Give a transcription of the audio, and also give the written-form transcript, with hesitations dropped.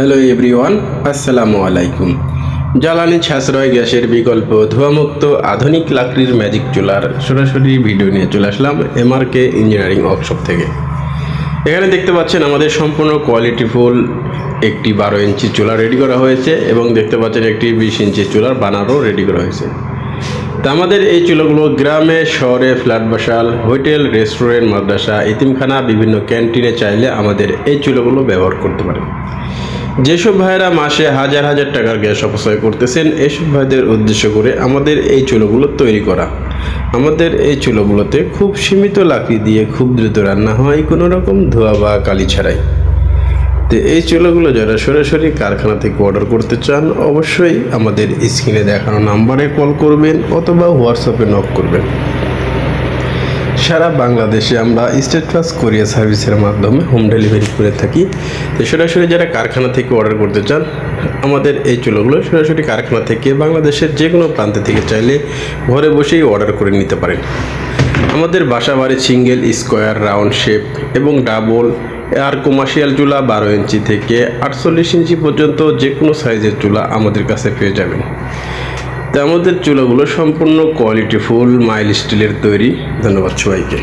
Hello everyone, আসসালামু আলাইকুম। জ্বালানি সাশ্রয় গ্যাসের বিকল্প ধোঁয়ামুক্ত আধুনিক লাকড়ির ম্যাজিক চুলার সরাসরি ভিডিও নিয়ে চলে আসলাম এমআরকে ইঞ্জিনিয়ারিং ওয়ার্কশপ থেকে। এখানে দেখতে পাচ্ছেন আমাদের সম্পূর্ণ কোয়ালিটিফুল একটি 12 ইঞ্চি চুলা রেডি করা হয়েছে এবং দেখতে পাচ্ছেন একটি 20 ইঞ্চি চুলার বানারও রেডি করা হয়েছে। তা আমাদের এই চুলাগুলো গ্রামে, শহরে, ফ্ল্যাট বাসাল, হোটেল, রেস্টুরেন্ট, মাদ্রাসা, এতিমখানা, বিভিন্ন ক্যান্টিনে চাইলে আমাদের এই চুলাগুলো ব্যবহার করতে পারেন। যেসব ভাইয়েরা মাসে হাজার হাজার টাকার গ্যাস অপচয় করতেছেন, এসব ভাইদের উদ্দেশ্য করে আমাদের এই চুলাগুলো তৈরি করা। আমাদের এই চুলাগুলোতে খুব সীমিত লাকড়ি দিয়ে খুব দ্রুত রান্না হয়, কোনো রকম ধোঁয়া বা কালি ছাড়াই। তো এই চুলাগুলো যারা সরাসরি কারখানা থেকে অর্ডার করতে চান, অবশ্যই আমাদের স্ক্রিনে দেখানো নাম্বারে কল করবেন অথবা হোয়াটসঅ্যাপে নক করবেন। সারা বাংলাদেশে আমরা স্টেট ক্লাস কোরিয়ার সার্ভিসের মাধ্যমে হোম ডেলিভারি করে থাকি। তো সরাসরি যারা কারখানা থেকে অর্ডার করতে চান, আমাদের এই চুলাগুলো সরাসরি কারখানা থেকে বাংলাদেশের যে কোনো প্রান্ত থেকে চাইলে ঘরে বসেই অর্ডার করে নিতে পারেন। আমাদের বাসা বাড়ি সিঙ্গেল, স্কোয়ার, রাউন্ড শেপ এবং ডাবল আর কমার্শিয়াল চুলা 12 ইঞ্চি থেকে 48 ইঞ্চি পর্যন্ত যে কোনো সাইজের চুলা আমাদের কাছে পেয়ে যাবেন। তো আমাদের চুলাগুলো সম্পূর্ণ কোয়ালিটিফুল মাইল স্টিলের তৈরি। ধন্যবাদ সবাইকে।